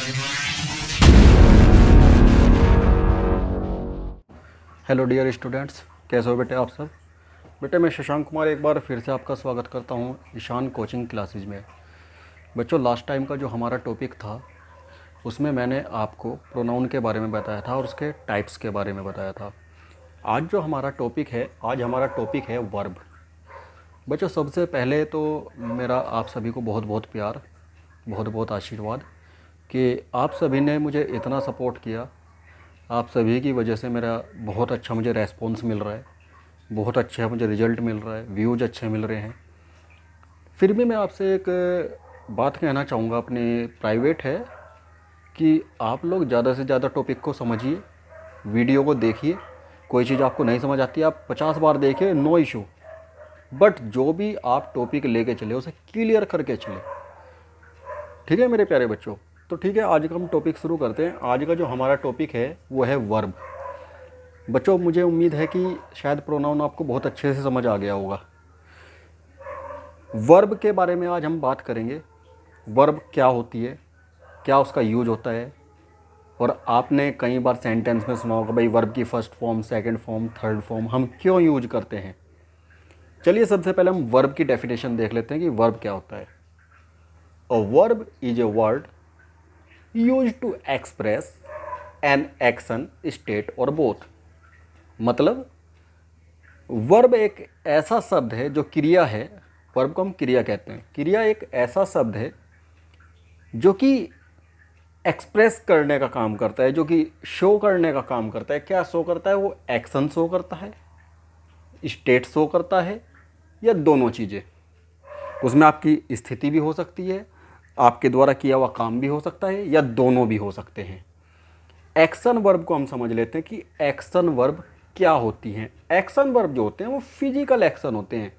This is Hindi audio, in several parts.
हेलो डियर स्टूडेंट्स, कैसे हो बेटे आप सब। बेटे मैं शशांक कुमार एक बार फिर से आपका स्वागत करता हूँ ईशान कोचिंग क्लासेज में। बच्चों लास्ट टाइम का जो हमारा टॉपिक था उसमें मैंने आपको प्रोनाउन के बारे में बताया था और उसके टाइप्स के बारे में बताया था। आज जो हमारा टॉपिक है वर्ब। बच्चों सबसे पहले तो मेरा आप सभी को बहुत बहुत प्यार, बहुत बहुत आशीर्वाद कि आप सभी ने मुझे इतना सपोर्ट किया। आप सभी की वजह से मेरा बहुत अच्छा मुझे रेस्पॉन्स मिल रहा है, बहुत अच्छा मुझे रिज़ल्ट मिल रहा है, व्यूज़ अच्छे मिल रहे हैं। फिर भी मैं आपसे एक बात कहना चाहूँगा, अपने प्राइवेट है, कि आप लोग ज़्यादा से ज़्यादा टॉपिक को समझिए, वीडियो को देखिए। कोई चीज़ आपको नहीं समझ आती आप 50 बार देखिए, नो इशू। बट जो भी आप टॉपिक लेके चले उसे क्लियर करके चले, ठीक है मेरे प्यारे बच्चों। तो ठीक है, आज का हम टॉपिक शुरू करते हैं। आज का जो हमारा टॉपिक है वो है वर्ब। बच्चों मुझे उम्मीद है कि शायद प्रोनाउन आपको बहुत अच्छे से समझ आ गया होगा। वर्ब के बारे में आज हम बात करेंगे। वर्ब क्या होती है, क्या उसका यूज होता है, और आपने कई बार सेंटेंस में सुना होगा भाई वर्ब की first form, second form, third form हम क्यों यूज करते हैं। चलिए सबसे पहले हम वर्ब की डेफिनेशन देख लेते हैं कि वर्ब क्या होता है। A verb is a word use to express an action, state और बोथ। मतलब वर्ब एक ऐसा शब्द है जो क्रिया है। वर्ब को हम क्रिया कहते हैं। क्रिया एक ऐसा शब्द है जो कि एक्सप्रेस करने का काम करता है, जो कि शो करने का काम करता है। क्या शो करता है? वो एक्शन शो करता है, स्टेट शो करता है, या दोनों चीज़ें। उसमें आपकी स्थिति भी हो सकती है, आपके द्वारा किया हुआ काम भी हो सकता है, या दोनों भी हो सकते हैं। एक्शन वर्ब को हम समझ लेते हैं कि एक्शन वर्ब क्या होती हैं। एक्शन वर्ब जो होते हैं वो फिजिकल एक्शन होते हैं।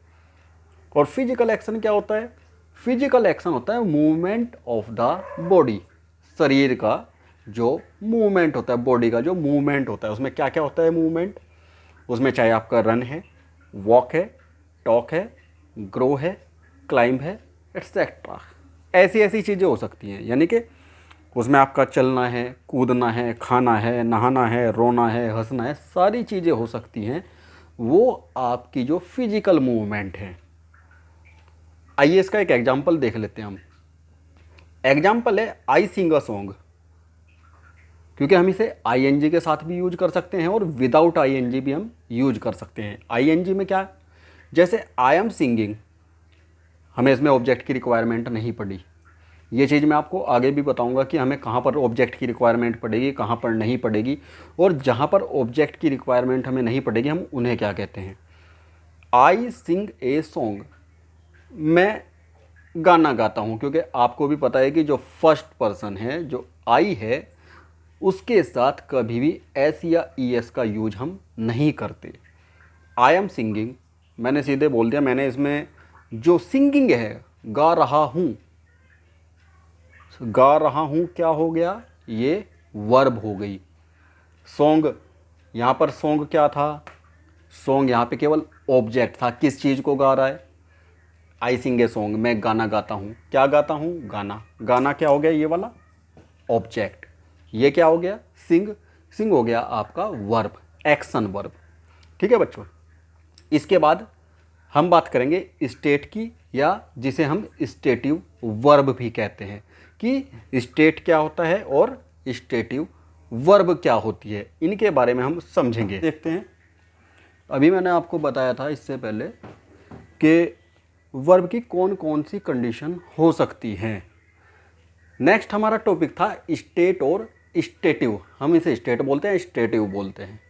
और फिजिकल एक्शन क्या होता है? फिजिकल एक्शन होता है मूवमेंट ऑफ द बॉडी। शरीर का जो मूवमेंट होता है, बॉडी का जो मूवमेंट होता है, उसमें क्या क्या होता है मूवमेंट। उसमें चाहे आपका रन है, वॉक है, टॉक है, ग्रो है, क्लाइंब है, एट्सेट्रा। ऐसी ऐसी चीज़ें हो सकती हैं। यानी कि उसमें आपका चलना है, कूदना है, खाना है, नहाना है, रोना है, हंसना है, सारी चीज़ें हो सकती हैं। वो आपकी जो फिजिकल मूवमेंट है। आइए इसका एक एग्जाम्पल देख लेते हैं हम। एग्जाम्पल है आई सिंग अ सॉन्ग, क्योंकि हम इसे आईएनजी के साथ भी यूज कर सकते हैं और विदाउट आईएनजी भी हम यूज कर सकते हैं। आईएनजी में क्या, जैसे आई एम सिंगिंग, हमें इसमें ऑब्जेक्ट की रिक्वायरमेंट नहीं पड़ी। ये चीज़ मैं आपको आगे भी बताऊंगा कि हमें कहाँ पर ऑब्जेक्ट की रिक्वायरमेंट पड़ेगी, कहाँ पर नहीं पड़ेगी, और जहाँ पर ऑब्जेक्ट की रिक्वायरमेंट हमें नहीं पड़ेगी हम उन्हें क्या कहते हैं। आई सिंग ए सॉन्ग, मैं गाना गाता हूँ, क्योंकि आपको भी पता है कि जो फर्स्ट पर्सन है, जो आई है, उसके साथ कभी भी एस या ई एस का यूज हम नहीं करते। आई एम सिंगिंग, मैंने सीधे बोल दिया। मैंने इसमें जो सिंगिंग है, गा रहा हूँ, गा रहा हूँ क्या हो गया, ये वर्ब हो गई। सॉन्ग, यहाँ पर सॉन्ग क्या था? सॉन्ग यहाँ पे केवल ऑब्जेक्ट था, किस चीज़ को गा रहा है। आई सिंग ए सॉन्ग, मैं गाना गाता हूँ। क्या गाता हूँ? गाना। गाना क्या हो गया? ये वाला ऑब्जेक्ट। ये क्या हो गया? सिंग। सिंग हो गया आपका वर्ब, एक्शन वर्ब। ठीक है बच्चों। इसके बाद हम बात करेंगे स्टेट की, या जिसे हम स्टेटिव वर्ब भी कहते हैं, कि स्टेट क्या होता है और स्टेटिव वर्ब क्या होती है। इनके बारे में हम समझेंगे, देखते हैं। अभी मैंने आपको बताया था इससे पहले कि वर्ब की कौन कौन सी कंडीशन हो सकती हैं। नेक्स्ट हमारा टॉपिक था स्टेट और स्टेटिव। हम इसे स्टेट बोलते हैं, स्टेटिव बोलते हैं।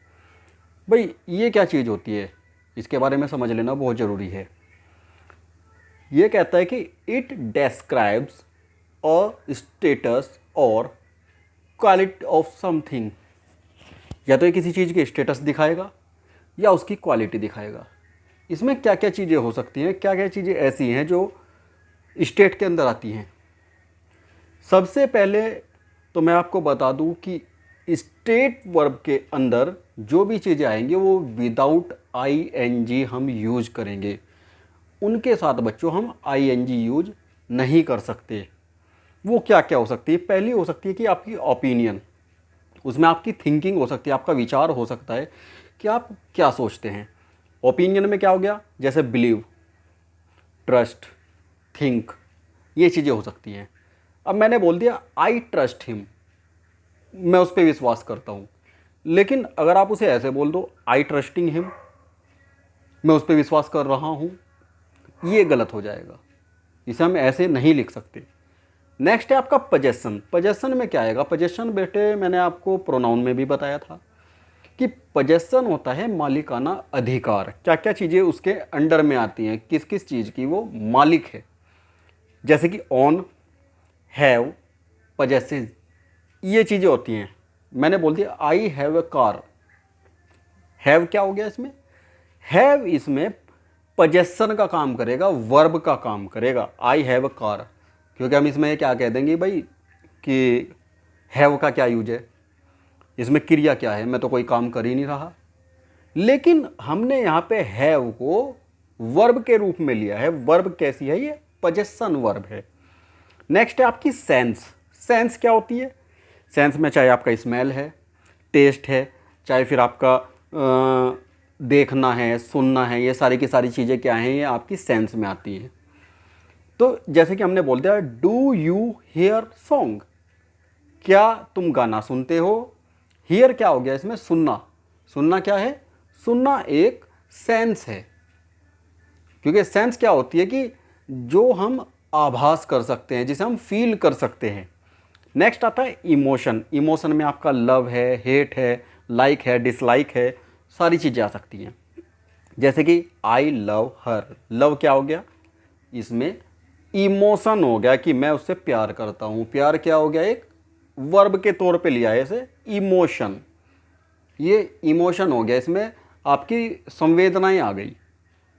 भाई ये क्या चीज़ होती है, इसके बारे में समझ लेना बहुत ज़रूरी है। ये कहता है कि इट डिस्क्राइब्स अ स्टेटस और क्वालिटी ऑफ समथिंग। या तो ये किसी चीज़ के स्टेटस दिखाएगा या उसकी क्वालिटी दिखाएगा। इसमें क्या क्या चीज़ें हो सकती हैं, क्या क्या चीज़ें ऐसी हैं जो स्टेट के अंदर आती हैं। सबसे पहले तो मैं आपको बता दूं कि स्टेट वर्ब के अंदर जो भी चीज़ें आएंगी वो विदाउट आईएनजी हम यूज करेंगे। उनके साथ बच्चों हम आईएनजी यूज नहीं कर सकते। वो क्या क्या हो सकती है? पहली हो सकती है कि आपकी ओपिनियन, उसमें आपकी थिंकिंग हो सकती है, आपका विचार हो सकता है कि आप क्या सोचते हैं। ओपिनियन में क्या हो गया? जैसे बिलीव, ट्रस्ट, थिंक, ये चीज़ें हो सकती हैं। अब मैंने बोल दिया आई ट्रस्ट हिम, मैं उस पर विश्वास करता हूँ। लेकिन अगर आप उसे ऐसे बोल दो आई ट्रस्टिंग हिम, मैं उस पर विश्वास कर रहा हूँ, ये गलत हो जाएगा। इसे हम ऐसे नहीं लिख सकते। नेक्स्ट है आपका पजेशन। पजेशन में क्या आएगा? पजेशन बेटे मैंने आपको प्रोनाउन में भी बताया था कि पजेशन होता है मालिकाना अधिकार। क्या क्या चीज़ें उसके अंडर में आती हैं, किस किस चीज़ की वो मालिक है। जैसे कि ऑन, हैव, पजेसिव, ये चीज़ें होती हैं। मैंने बोल दिया I have a car, have क्या हो गया इसमें? हैव इसमें पजेशन का काम करेगा, वर्ब का काम करेगा। आई हैव अ कार, क्योंकि हम इसमें क्या कह देंगे भाई कि हैव का क्या यूज है, इसमें क्रिया क्या है, मैं तो कोई काम कर ही नहीं रहा। लेकिन हमने यहाँ पे हैव को वर्ब के रूप में लिया है। वर्ब कैसी है? ये पजेशन वर्ब है। नेक्स्ट है आपकी सेंस। सेंस क्या होती है? सेंस में चाहे आपका स्मेल है, टेस्ट है, चाहे फिर आपका देखना है, सुनना है, ये सारी की सारी चीज़ें क्या हैं? ये आपकी सेंस में आती हैं। तो जैसे कि हमने बोल दिया डू यू हियर सॉन्ग, क्या तुम गाना सुनते हो? हियर क्या हो गया इसमें? सुनना। सुनना क्या है? सुनना एक सेंस है, क्योंकि सेंस क्या होती है कि जो हम आभास कर सकते हैं, जिसे हम फील कर सकते हैं। नेक्स्ट आता है इमोशन। इमोशन में आपका लव है, हेट है, लाइक है, डिसलाइक है, सारी चीज़ें आ सकती हैं। जैसे कि आई लव हर, लव क्या हो गया? इसमें इमोशन हो गया कि मैं उससे प्यार करता हूँ। प्यार क्या हो गया? एक वर्ब के तौर पे लिया है इसे, इमोशन। ये इमोशन हो गया, इसमें आपकी संवेदनाएं आ गई।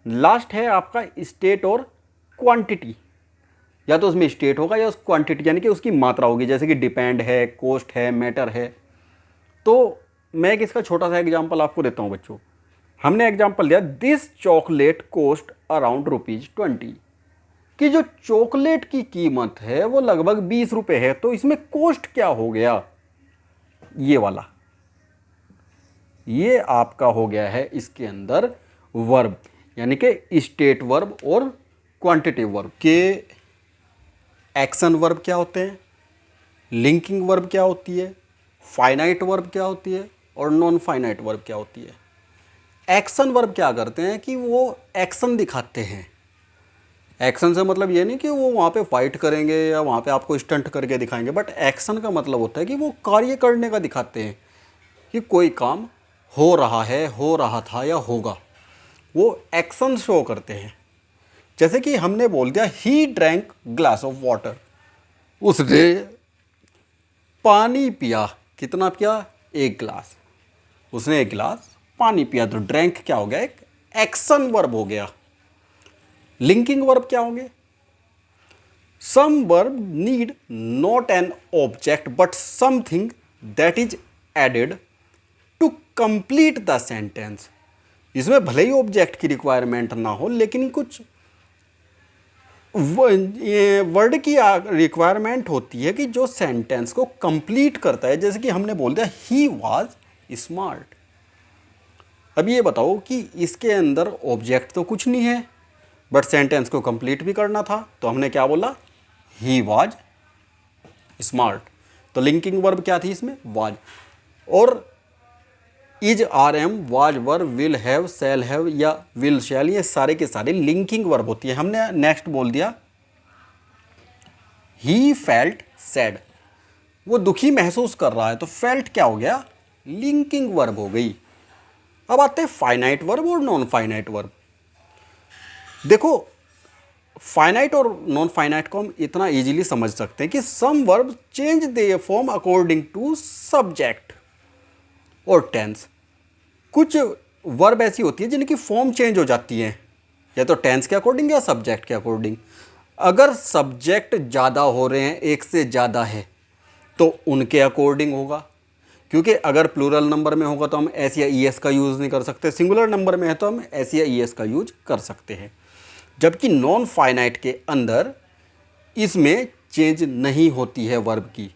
लास्ट है आपका स्टेट और क्वांटिटी। या तो उसमें स्टेट होगा या उस क्वांटिटी यानी कि उसकी मात्रा होगी। जैसे कि डिपेंड है, कोस्ट है, मैटर है। तो मैं एक इसका छोटा सा एग्जांपल आपको देता हूँ बच्चों। हमने एग्जांपल दिया दिस चॉकलेट कोस्ट अराउंड ₹20, कि जो चॉकलेट की कीमत है वो लगभग 20 रुपये है। तो इसमें कोस्ट क्या हो गया? ये वाला, ये आपका हो गया है इसके अंदर वर्ब, यानी कि स्टेट वर्ब और क्वांटिटिव वर्ब के। एक्शन वर्ब क्या होते हैं, लिंकिंग वर्ब क्या होती है, फाइनाइट वर्ब क्या होती है और नॉन फाइनाइट वर्ब क्या होती है। एक्शन वर्ब क्या करते हैं कि वो एक्शन दिखाते हैं। एक्शन से मतलब ये नहीं कि वो वहाँ पे फाइट करेंगे या वहाँ पे आपको स्टंट करके दिखाएंगे, बट एक्शन का मतलब होता है कि वो कार्य करने का दिखाते हैं कि कोई काम हो रहा है, हो रहा था या होगा। वो एक्शन शो करते हैं। जैसे कि हमने बोल दिया he drank glass of water, उसने पानी पिया। कितना पिया? 1 गिलास। उसने 1 गिलास पानी पिया। तो ड्रैंक क्या हो गया? एक एक्शन वर्ब हो गया। लिंकिंग वर्ब क्या होंगे? Some verb need not an object but something that is added to complete the sentence. इसमें भले ही ऑब्जेक्ट की रिक्वायरमेंट ना हो, लेकिन कुछ वर्ड की रिक्वायरमेंट होती है कि जो सेंटेंस को कंप्लीट करता है। जैसे कि हमने बोल दिया ही वाज स्मार्ट। अब ये बताओ कि इसके अंदर ऑब्जेक्ट तो कुछ नहीं है, बट सेंटेंस को कंप्लीट भी करना था, तो हमने क्या बोला? He was smart. तो लिंकिंग वर्ब क्या थी इसमें? वाज। और is, are, am, was, verb, will have, shall have या विल शैल, ये सारे के सारे लिंकिंग वर्ब होती है। हमने नेक्स्ट बोल दिया ही फेल्ट सैड, वो दुखी महसूस कर रहा है। तो फेल्ट क्या हो गया? लिंकिंग वर्ब हो गई। अब आते हैं फाइनाइट वर्ब और नॉन फाइनाइट वर्ब। देखो, फाइनाइट और नॉन फाइनाइट को हम इतना इजीली समझ सकते हैं कि some verb change their form according to subject और टेंस। कुछ वर्ब ऐसी होती है जिनकी फॉर्म चेंज हो जाती है, या तो टेंस के अकॉर्डिंग या सब्जेक्ट के अकॉर्डिंग। अगर सब्जेक्ट ज़्यादा हो रहे हैं, एक से ज़्यादा है, तो उनके अकॉर्डिंग होगा। क्योंकि अगर प्लूरल नंबर में होगा तो हम एस या ई एस का यूज़ नहीं कर सकते, सिंगुलर नंबर में है तो हम एस या ई एस का यूज कर सकते हैं। जबकि नॉन फाइनाइट के अंदर इसमें चेंज नहीं होती है वर्ब की।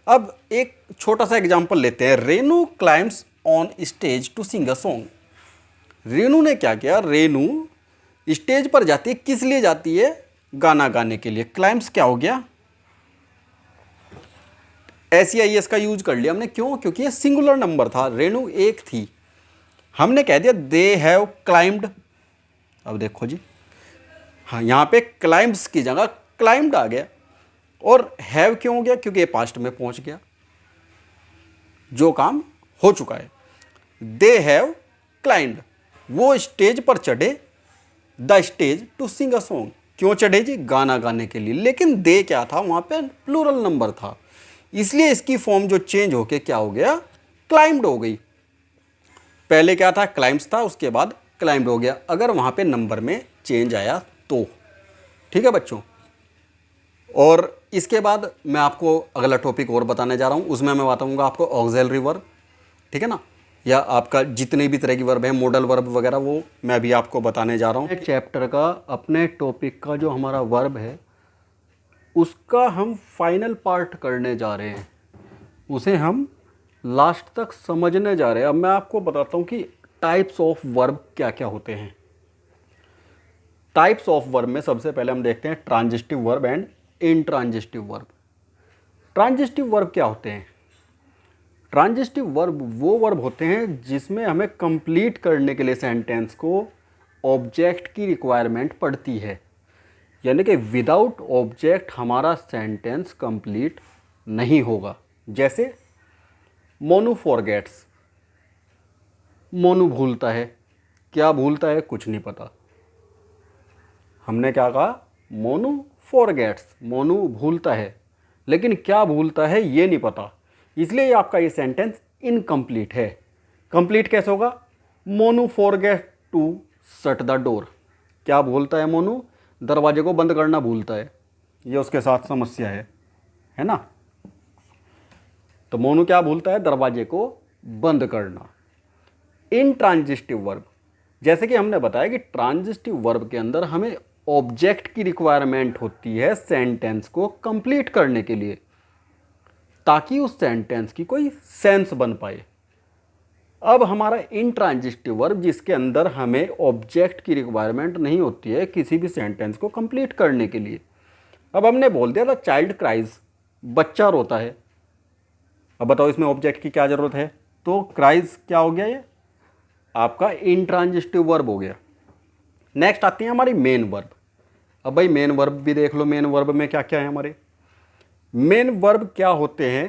अब एक छोटा सा एग्जांपल लेते हैं। Renu climbs on stage to sing a song. Renu ने क्या किया, रेनू स्टेज पर जाती है, किस लिए जाती है, गाना गाने के लिए। क्लाइम्स क्या हो गया, SEIS का यूज कर लिया हमने, क्यों, क्योंकि ये सिंगुलर नंबर था, रेनू एक थी। हमने कह दिया दे हैव क्लाइम्ड। अब देखो जी, हाँ यहाँ पे क्लाइम्स की जगह क्लाइम्ड आ गया। और हैव क्यों हो गया, क्योंकि ये पास्ट में पहुंच गया, जो काम हो चुका है। दे हैव क्लाइम्ड, वो स्टेज पर चढ़े, the stage to sing a song. क्यों चढ़े जी, गाना गाने के लिए। लेकिन दे क्या था, वहां पे प्लूरल नंबर था, इसलिए इसकी फॉर्म जो चेंज होके क्या हो गया, क्लाइम्ड हो गई। पहले क्या था, क्लाइम्स था, उसके बाद क्लाइम्ड हो गया, अगर वहां पे नंबर में चेंज आया तो। ठीक है बच्चों, और इसके बाद मैं आपको अगला टॉपिक और बताने जा रहा हूँ, उसमें मैं बताऊँगा आपको ऑक्सिलरी वर्ब, ठीक है ना, या आपका जितने भी तरह की वर्ब है, मॉडल वर्ब वगैरह, वो मैं भी आपको बताने जा रहा हूँ। चैप्टर का अपने टॉपिक का जो हमारा वर्ब है उसका हम फाइनल पार्ट करने जा रहे हैं, उसे हम लास्ट तक समझने जा रहे हैं। अब मैं आपको बताता हूँ कि टाइप्स ऑफ वर्ब क्या क्या होते हैं। टाइप्स ऑफ वर्ब में सबसे पहले हम देखते हैं transitive verb and intransitive verb. Transitive verb क्या होते हैं, ट्रांजिटिव वर्ब वो वर्ब होते हैं जिसमें हमें कंप्लीट करने के लिए सेंटेंस को ऑब्जेक्ट की रिक्वायरमेंट पड़ती है, यानी कि विदाउट ऑब्जेक्ट हमारा सेंटेंस कंप्लीट नहीं होगा। जैसे मोनू फॉरगेट्स, मोनू भूलता है, क्या भूलता है, कुछ नहीं पता। हमने क्या कहा, मोनू फॉरगेट्स, मोनू भूलता है, लेकिन क्या भूलता है ये नहीं पता, इसलिए आपका ये सेंटेंस इनकम्प्लीट है। कंप्लीट कैसे होगा, Monu forget to shut the door, क्या भूलता है मोनू, दरवाजे को बंद करना भूलता है, ये उसके साथ समस्या है ना। तो मोनू क्या भूलता है, दरवाजे को बंद करना। इनट्रांजिटिव वर्ब, जैसे कि हमने बताया कि ट्रांजिटिव वर्ब के अंदर हमें ऑब्जेक्ट की रिक्वायरमेंट होती है सेंटेंस को कंप्लीट करने के लिए, ताकि उस सेंटेंस की कोई सेंस बन पाए। अब हमारा इनट्रांजिटिव वर्ब, जिसके अंदर हमें ऑब्जेक्ट की रिक्वायरमेंट नहीं होती है किसी भी सेंटेंस को कंप्लीट करने के लिए। अब हमने बोल दिया था चाइल्ड क्राइज, बच्चा रोता है। अब बताओ इसमें ऑब्जेक्ट की क्या ज़रूरत है, तो क्राइज क्या हो गया, ये आपका इनट्रांजिटिव वर्ब हो गया। नेक्स्ट आती है हमारी मेन वर्ब। अब भाई मेन वर्ब भी देख लो, मेन वर्ब में क्या क्या है हमारे। मेन वर्ब क्या होते हैं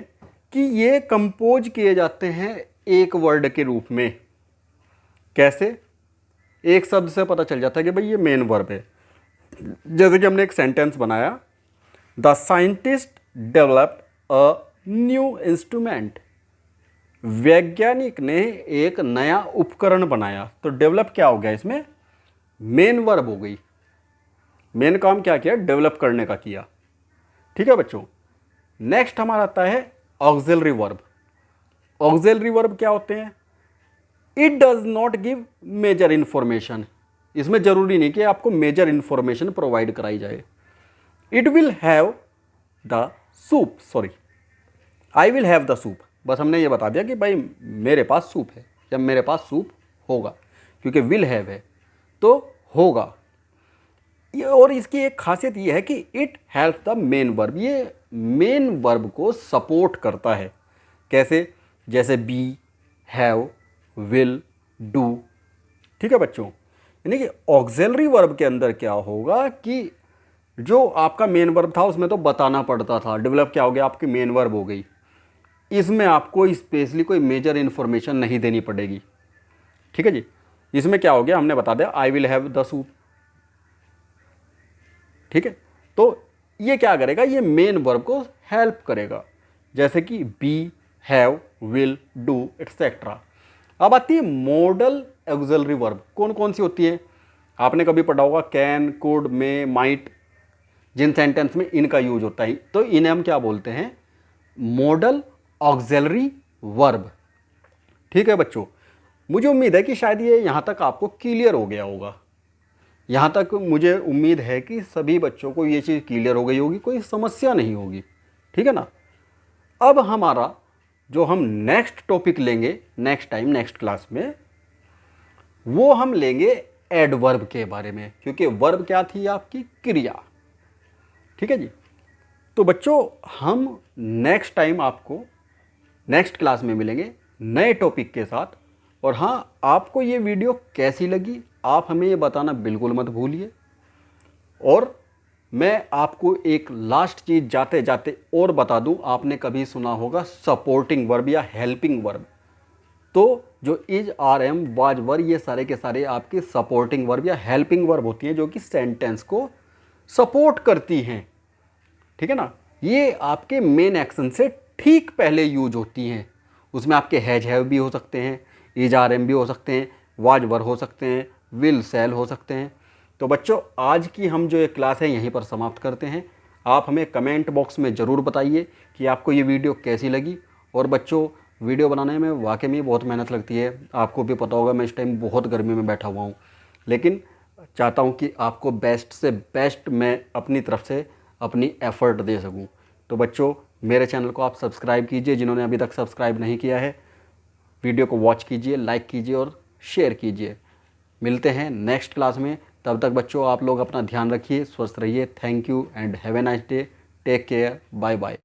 कि ये कंपोज किए जाते हैं एक वर्ड के रूप में। कैसे, एक शब्द से पता चल जाता है कि भाई ये मेन वर्ब है। जैसे कि हमने एक सेंटेंस बनाया, the scientist developed a new instrument, वैज्ञानिक ने एक नया उपकरण बनाया। तो डेवलप क्या हो गया, इसमें मेन वर्ब हो गई। मेन काम क्या किया, डेवलप करने का किया। ठीक है बच्चों, नेक्स्ट हमारा आता है ऑक्सिलरी वर्ब। ऑक्सिलरी वर्ब क्या होते हैं, it does not give major information, इसमें जरूरी नहीं कि आपको मेजर इंफॉर्मेशन प्रोवाइड कराई जाए। It will have the soup, sorry I will have the soup, बस हमने ये बता दिया कि भाई मेरे पास सूप है या मेरे पास सूप होगा, क्योंकि विल हैव है तो होगा। ये और इसकी एक खासियत ये है कि it help the main verb, ये मेन वर्ब को सपोर्ट करता है। कैसे, जैसे बी, हैव, विल, डू। ठीक है बच्चों, यानी कि ऑक्सिलरी वर्ब के अंदर क्या होगा कि जो आपका मेन वर्ब था उसमें तो बताना पड़ता था, डेवलप क्या हो गया, आपकी मेन वर्ब हो गई। इसमें आपको स्पेशली कोई मेजर इन्फॉर्मेशन नहीं देनी पड़ेगी। ठीक है जी, इसमें क्या हो गया, हमने बता दिया I will have the soup. ठीक है, तो ये क्या करेगा, ये मेन वर्ब को हेल्प करेगा, जैसे कि be, have, will, do etcetera. अब आती है मॉडल ऑक्सिलरी वर्ब। कौन कौन सी होती है, आपने कभी पढ़ा होगा, कैन, कुड, मे, माइट, जिन सेंटेंस में इनका यूज होता है, तो इन्हें हम क्या बोलते हैं, मॉडल ऑक्सिलरी वर्ब। ठीक है बच्चों, मुझे उम्मीद है कि शायद ये यहाँ तक आपको क्लियर हो गया होगा। यहाँ तक मुझे उम्मीद है कि सभी बच्चों को ये चीज़ क्लियर हो गई होगी, कोई समस्या नहीं होगी, ठीक है ना। अब हमारा जो हम नेक्स्ट टॉपिक लेंगे नेक्स्ट टाइम नेक्स्ट क्लास में, वो हम लेंगे एडवर्ब के बारे में, क्योंकि वर्ब क्या थी आपकी क्रिया, ठीक है जी। तो बच्चों हम नेक्स्ट टाइम आपको नेक्स्ट क्लास में मिलेंगे नए टॉपिक के साथ। और हाँ, आपको ये वीडियो कैसी लगी आप हमें ये बताना बिल्कुल मत भूलिए। और मैं आपको एक लास्ट चीज़ जाते जाते और बता दूं, आपने कभी सुना होगा सपोर्टिंग वर्ब या हेल्पिंग वर्ब। तो जो इज, आर, एम, वाज, वर, ये सारे के सारे आपके सपोर्टिंग वर्ब या हेल्पिंग वर्ब होती हैं, जो कि सेंटेंस को सपोर्ट करती हैं, ठीक है ना। ये आपके मेन एक्शन से ठीक पहले यूज होती हैं। उसमें आपके हैव भी हो सकते हैं, इज, आर, एम भी हो सकते हैं, वाज, वर हो सकते हैं, विल, सेल हो सकते हैं। तो बच्चों आज की हम जो ये क्लास है यहीं पर समाप्त करते हैं। आप हमें कमेंट बॉक्स में ज़रूर बताइए कि आपको ये वीडियो कैसी लगी। और बच्चों वीडियो बनाने में वाकई में बहुत मेहनत लगती है, आपको भी पता होगा, मैं इस टाइम बहुत गर्मी में बैठा हुआ हूँ, लेकिन चाहता हूँ कि आपको बेस्ट से बेस्ट मैं अपनी तरफ से अपनी एफ़र्ट दे सकूँ। तो बच्चों मेरे चैनल को आप सब्सक्राइब कीजिए, जिन्होंने अभी तक सब्सक्राइब नहीं किया है। वीडियो को वॉच कीजिए, लाइक कीजिए और शेयर कीजिए। मिलते हैं नेक्स्ट क्लास में, तब तक बच्चों आप लोग अपना ध्यान रखिए, स्वस्थ रहिए। Thank you and have a nice day. Take care, bye bye.